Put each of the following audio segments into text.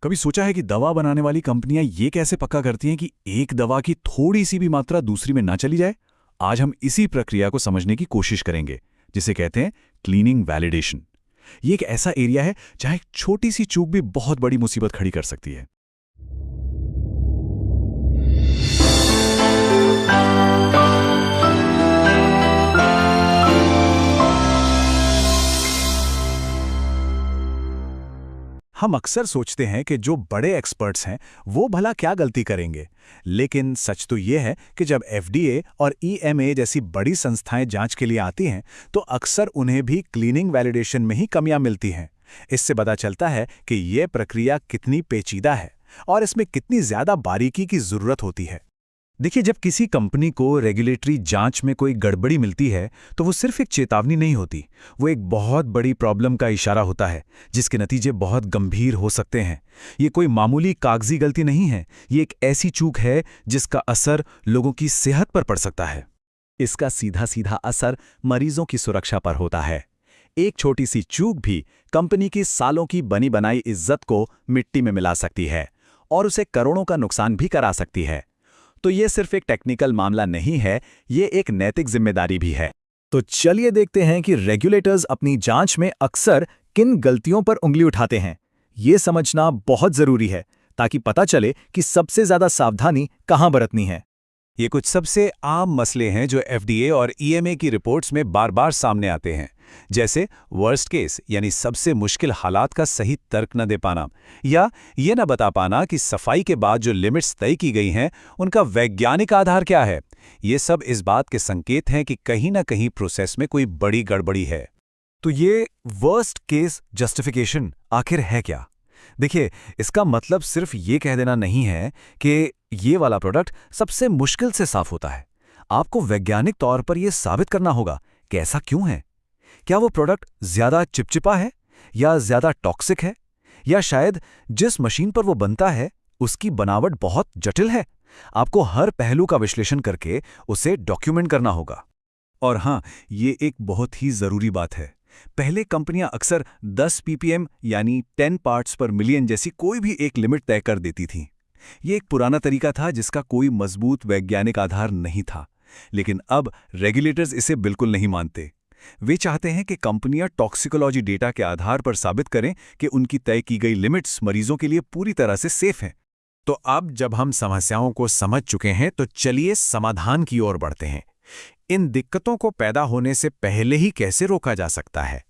कभी सोचा है कि दवा बनाने वाली कंपनियां ये कैसे पक्का करती हैं कि एक दवा की थोड़ी सी भी मात्रा दूसरी में ना चली जाए? आज हम इसी प्रक्रिया को समझने की कोशिश करेंगे, जिसे कहते हैं क्लीनिंग वैलिडेशन। ये एक ऐसा एरिया है जहां एक छोटी सी चूक भी बहुत बड़ी मुसीबत खड़ी कर सकती है। हम अक्सर सोचते हैं कि जो बड़े एक्सपर्ट्स हैं वो भला क्या गलती करेंगे, लेकिन सच तो ये है कि जब एफडीए और ईएमए जैसी बड़ी संस्थाएं जांच के लिए आती हैं तो अक्सर उन्हें भी क्लीनिंग वैलिडेशन में ही कमियां मिलती हैं। इससे पता चलता है कि ये प्रक्रिया कितनी पेचीदा है और इसमें कितनी ज्यादा बारीकी की जरूरत होती है। देखिए, जब किसी कंपनी को रेगुलेटरी जांच में कोई गड़बड़ी मिलती है तो वो सिर्फ एक चेतावनी नहीं होती, वो एक बहुत बड़ी प्रॉब्लम का इशारा होता है जिसके नतीजे बहुत गंभीर हो सकते हैं। ये कोई मामूली कागजी गलती नहीं है, ये एक ऐसी चूक है जिसका असर लोगों की सेहत पर पड़ सकता है। इसका सीधा सीधा असर मरीजों की सुरक्षा पर होता है। एक छोटी सी चूक भी कंपनी की सालों की बनी बनाई इज्जत को मिट्टी में मिला सकती है और उसे करोड़ों का नुकसान भी करा सकती है। तो ये सिर्फ एक टेक्निकल मामला नहीं है, ये एक नैतिक जिम्मेदारी भी है। तो चलिए देखते हैं कि रेगुलेटर्स अपनी जांच में अक्सर किन गलतियों पर उंगली उठाते हैं। ये समझना बहुत जरूरी है ताकि पता चले कि सबसे ज्यादा सावधानी कहां बरतनी है। ये कुछ सबसे आम मसले हैं जो एफडीए और ईएमए की रिपोर्ट्स में बार बार सामने आते हैं, जैसे वर्स्ट केस यानी सबसे मुश्किल हालात का सही तर्क न दे पाना, या ये न बता पाना कि सफाई के बाद जो लिमिट्स तय की गई हैं उनका वैज्ञानिक आधार क्या है। ये सब इस बात के संकेत हैं कि कहीं ना कहीं प्रोसेस में कोई बड़ी गड़बड़ी है। तो ये वर्स्ट केस जस्टिफिकेशन आखिर है क्या? देखिए, इसका मतलब सिर्फ ये कह देना नहीं है कि ये वाला प्रोडक्ट सबसे मुश्किल से साफ होता है। आपको वैज्ञानिक तौर पर यह साबित करना होगा कि ऐसा क्यों है। क्या वो प्रोडक्ट ज्यादा चिपचिपा है, या ज्यादा टॉक्सिक है, या शायद जिस मशीन पर वो बनता है उसकी बनावट बहुत जटिल है। आपको हर पहलू का विश्लेषण करके उसे डॉक्यूमेंट करना होगा। और हां, ये एक बहुत ही जरूरी बात है। पहले कंपनियां अक्सर 10 ppm यानी 10 पार्ट्स पर मिलियन जैसी कोई भी एक लिमिट तय कर देती थीं। ये एक पुराना तरीका था जिसका कोई मजबूत वैज्ञानिक आधार नहीं था, लेकिन अब रेगुलेटर्स इसे बिल्कुल नहीं मानते। वे चाहते हैं कि कंपनियां टॉक्सिकोलॉजी डेटा के आधार पर साबित करें कि उनकी तय की गई लिमिट्स मरीजों के लिए पूरी तरह से सेफ हैं। तो अब जब हम समस्याओं को समझ चुके हैं तो चलिए समाधान की ओर बढ़ते हैं। इन दिक्कतों को पैदा होने से पहले ही कैसे रोका जा सकता है?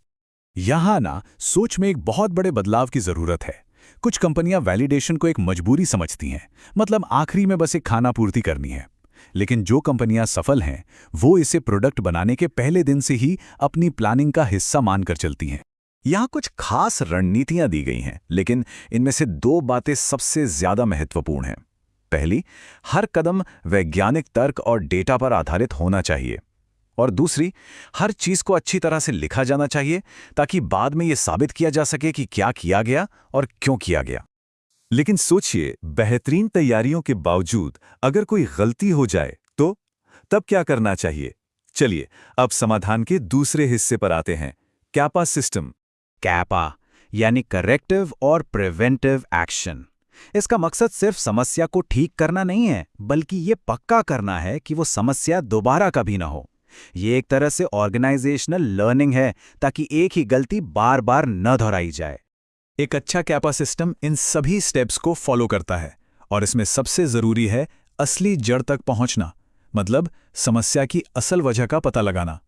यहां ना सोच में एक बहुत बड़े बदलाव की जरूरत है। कुछ कंपनियां वैलिडेशन को एक मजबूरी समझती हैं, मतलब आखिरी में बस एक खाना पूर्ति करनी है। लेकिन जो कंपनियां सफल हैं वो इसे प्रोडक्ट बनाने के पहले दिन से ही अपनी प्लानिंग का हिस्सा मानकर चलती हैं। यहां कुछ खास रणनीतियां दी गई हैं, लेकिन इनमें से 2 बातें सबसे ज्यादा महत्वपूर्ण हैं। पहली, हर कदम वैज्ञानिक तर्क और डेटा पर आधारित होना चाहिए, और दूसरी, हर चीज को अच्छी तरह से लिखा जाना चाहिए ताकि बाद में यह साबित किया जा सके कि क्या किया गया और क्यों किया गया। लेकिन सोचिए, बेहतरीन तैयारियों के बावजूद अगर कोई गलती हो जाए तो तब क्या करना चाहिए? चलिए अब समाधान के दूसरे हिस्से पर आते हैं, कैपा सिस्टम। कैपा यानी करेक्टिव और प्रिवेंटिव एक्शन। इसका मकसद सिर्फ समस्या को ठीक करना नहीं है, बल्कि ये पक्का करना है कि वो समस्या दोबारा कभी ना हो। ये एक तरह से ऑर्गेनाइजेशनल लर्निंग है ताकि एक ही गलती बार बार न दोहराई जाए। एक अच्छा कैपा सिस्टम इन सभी स्टेप्स को फॉलो करता है, और इसमें सबसे जरूरी है असली जड़ तक पहुंचना, मतलब समस्या की असल वजह का पता लगाना।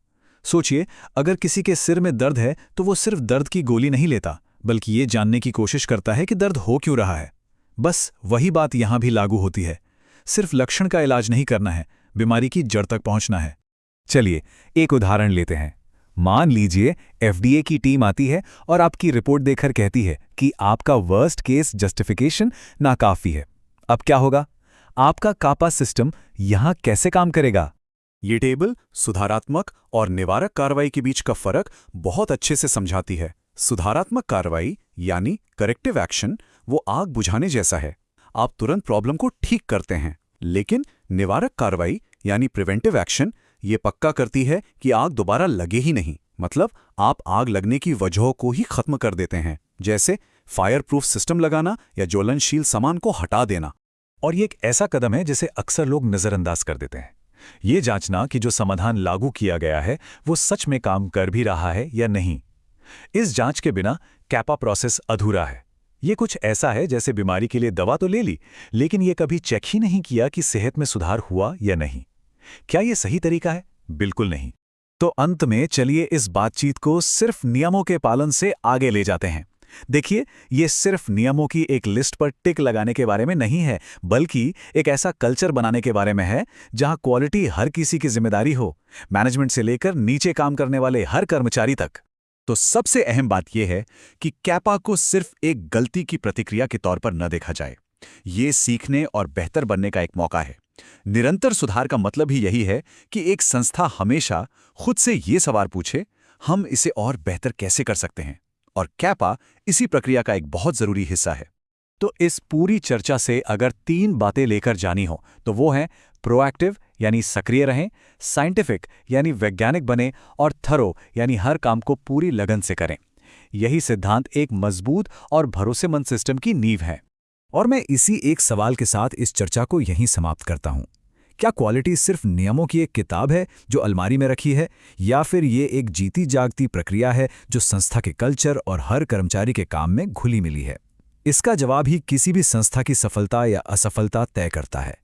सोचिए, अगर किसी के सिर में दर्द है तो वो सिर्फ दर्द की गोली नहीं लेता, बल्कि ये जानने की कोशिश करता है कि दर्द हो क्यों रहा है। बस वही बात यहां भी लागू होती है। सिर्फ लक्षण का इलाज नहीं करना है, बीमारी की जड़ तक पहुंचना है। चलिए एक उदाहरण लेते हैं। मान लीजिए एफडीए की टीम आती है और आपकी रिपोर्ट देखकर कहती है कि आपका वर्स्ट केस जस्टिफिकेशन नाकाफी है। अब क्या होगा? आपका कापा सिस्टम यहां कैसे काम करेगा? ये टेबल सुधारात्मक और निवारक कार्रवाई के बीच का फर्क बहुत अच्छे से समझाती है। सुधारात्मक कार्रवाई यानी करेक्टिव एक्शन वो आग बुझाने जैसा है, आप तुरंत प्रॉब्लम को ठीक करते हैं। लेकिन निवारक कार्रवाई यानी प्रिवेंटिव एक्शन ये पक्का करती है कि आग दोबारा लगे ही नहीं, मतलब आप आग लगने की वजहों को ही खत्म कर देते हैं, जैसे फायर प्रूफ सिस्टम लगाना या ज्वलनशील सामान को हटा देना। और ये एक ऐसा कदम है जिसे अक्सर लोग नज़रअंदाज कर देते हैं। ये जांचना कि जो समाधान लागू किया गया है वो सच में काम कर भी रहा है या नहीं। इस जांच के बिना कैपा प्रोसेस अधूरा है। ये कुछ ऐसा है जैसे बीमारी के लिए दवा तो ले ली, लेकिन ये कभी चेक ही नहीं किया कि सेहत में सुधार हुआ या नहीं। क्या ये सही तरीका है? बिल्कुल नहीं। तो अंत में चलिए इस बातचीत को सिर्फ नियमों के पालन से आगे ले जाते हैं। देखिए, ये सिर्फ नियमों की एक लिस्ट पर टिक लगाने के बारे में नहीं है, बल्कि एक ऐसा कल्चर बनाने के बारे में है जहां क्वालिटी हर किसी की जिम्मेदारी हो, मैनेजमेंट से लेकर नीचे काम करने वाले हर कर्मचारी तक। तो सबसे अहम बात यह है कि कैपा को सिर्फ एक गलती की प्रतिक्रिया के तौर पर न देखा जाए। ये सीखने और बेहतर बनने का एक मौका है। निरंतर सुधार का मतलब ही यही है कि एक संस्था हमेशा खुद से ये सवाल पूछे, हम इसे और बेहतर कैसे कर सकते हैं, और कैपा इसी प्रक्रिया का एक बहुत जरूरी हिस्सा है। तो इस पूरी चर्चा से अगर 3 बातें लेकर जानी हो तो वो हैं प्रोएक्टिव यानी सक्रिय रहें, साइंटिफिक यानी वैज्ञानिक बने, और थरो यानी हर काम को पूरी लगन से करें। यही सिद्धांत एक मजबूत और भरोसेमंद सिस्टम की नींव है। और मैं इसी एक सवाल के साथ इस चर्चा को यहीं समाप्त करता हूं। क्या क्वालिटी सिर्फ नियमों की एक किताब है जो अलमारी में रखी है, या फिर ये एक जीती जागती प्रक्रिया है जो संस्था के कल्चर और हर कर्मचारी के काम में घुली मिली है? इसका जवाब ही किसी भी संस्था की सफलता या असफलता तय करता है।